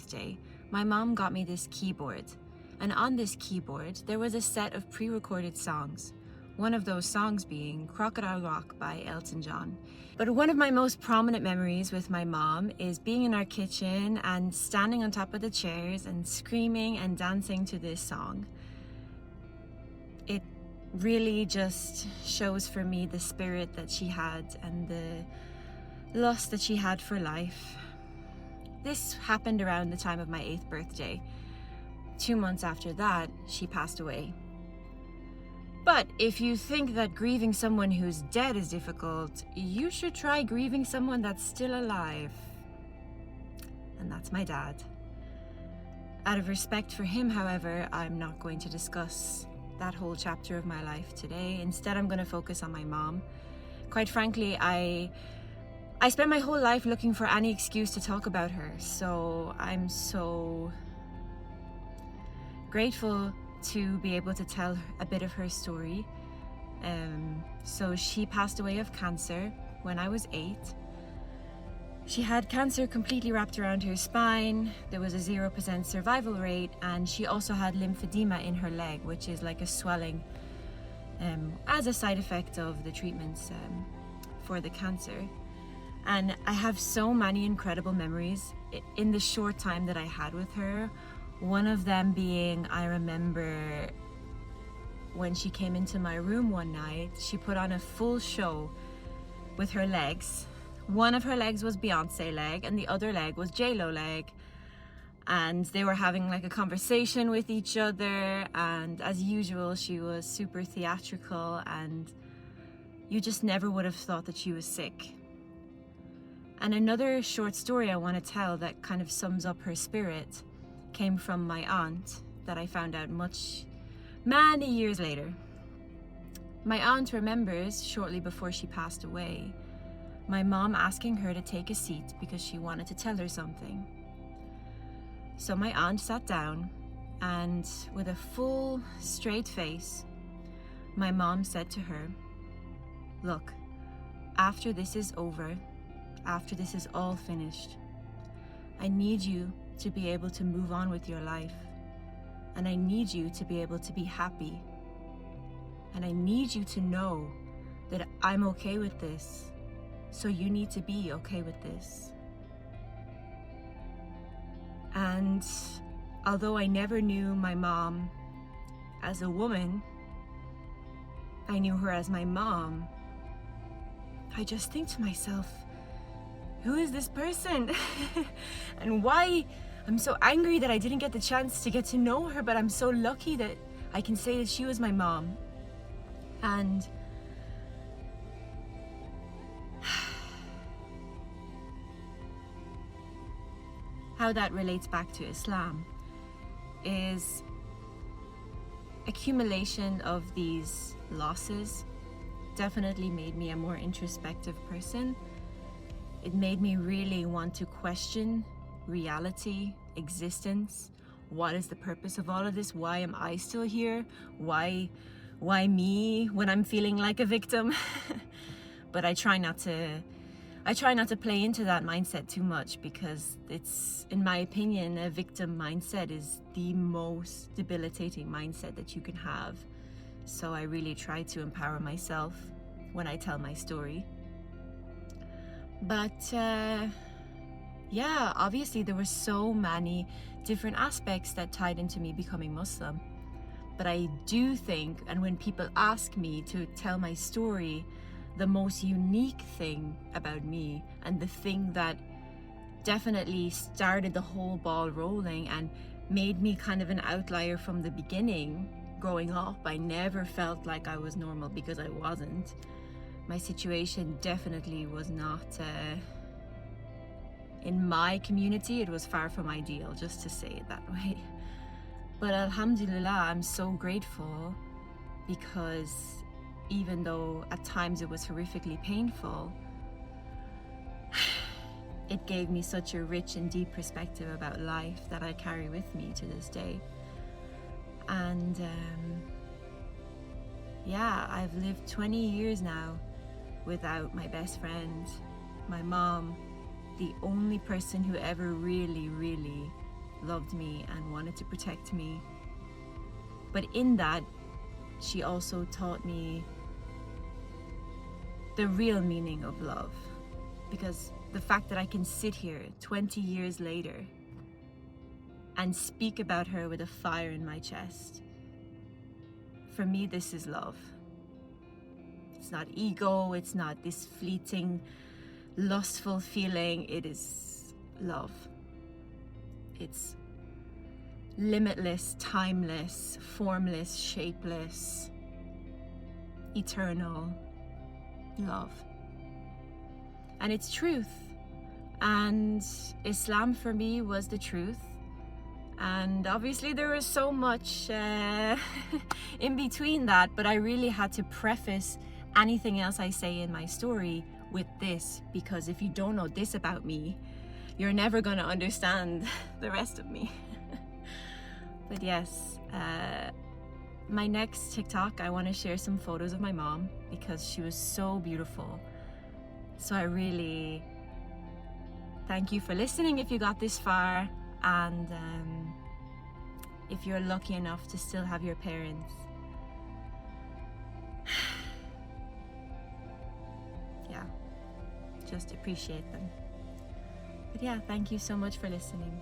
birthday, my mom got me this keyboard. And on this keyboard, there was a set of pre-recorded songs. One of those songs being Crocodile Rock by Elton John. But one of my most prominent memories with my mom is being in our kitchen and standing on top of the chairs and screaming and dancing to this song. It really just shows for me the spirit that she had and the lust that she had for life. This happened around the time of my 8th birthday. 2 months after that, she passed away. But if you think that grieving someone who's dead is difficult, you should try grieving someone that's still alive. And that's my dad. Out of respect for him, however, I'm not going to discuss that whole chapter of my life today. Instead, I'm going to focus on my mom. Quite frankly, I spent my whole life looking for any excuse to talk about her. So I'm so grateful to be able to tell a bit of her story. So she passed away of cancer when I was 8. She had cancer completely wrapped around her spine. There was a 0% survival rate, and she also had lymphedema in her leg, which is like a swelling as a side effect of the treatments for the cancer. And I have so many incredible memories in the short time that I had with her. One of them being, I remember when she came into my room one night, she put on a full show with her legs. One of her legs was Beyonce leg and the other leg was J-Lo leg. And they were having like a conversation with each other, and as usual, she was super theatrical, and you just never would have thought that she was sick. And another short story I want to tell that kind of sums up her spirit came from my aunt that I found out many years later. My aunt remembers shortly before she passed away, my mom asking her to take a seat because she wanted to tell her something. So my aunt sat down, and with a full straight face, my mom said to her, "Look, after this is over, after this is all finished, I need you to be able to move on with your life. And I need you to be able to be happy. And I need you to know that I'm okay with this. So you need to be okay with this." And although I never knew my mom as a woman, I knew her as my mom. I just think to myself, who is this person? And why? I'm so angry that I didn't get the chance to get to know her, but I'm so lucky that I can say that she was my mom. And how that relates back to Islam is accumulation of these losses definitely made me a more introspective person. It made me really want to question reality, existence. What is the purpose of all of this? Why am I still here? Why me when I'm feeling like a victim? But I try not to play into that mindset too much, because it's, in my opinion, a victim mindset is the most debilitating mindset that you can have. So I really try to empower myself when I tell my story. But yeah, obviously there were so many different aspects that tied into me becoming Muslim. But I do think, and when people ask me to tell my story, the most unique thing about me, and the thing that definitely started the whole ball rolling and made me kind of an outlier from the beginning, growing up, I never felt like I was normal, because I wasn't. My situation definitely was not, in my community, it was far from ideal, just to say it that way. But Alhamdulillah, I'm so grateful, because even though at times it was horrifically painful, it gave me such a rich and deep perspective about life that I carry with me to this day. And yeah, I've lived 20 years now without my best friend, my mom, the only person who ever really loved me and wanted to protect me. But in that, she also taught me the real meaning of love. Because the fact that I can sit here 20 years later and speak about her with a fire in my chest, for me, this is love. It's not ego, it's not this fleeting, lustful feeling. It is love. It's limitless, timeless, formless, shapeless, eternal love. And it's truth. And Islam for me was the truth. And obviously there was so much in between that, but I really had to preface anything else I say in my story with this, because if you don't know this about me, you're never going to understand the rest of me. But yes, my next TikTok, I want to share some photos of my mom because she was so beautiful. So I really thank you for listening if you got this far, and if you're lucky enough to still have your parents, yeah, just appreciate them. But yeah, thank you so much for listening.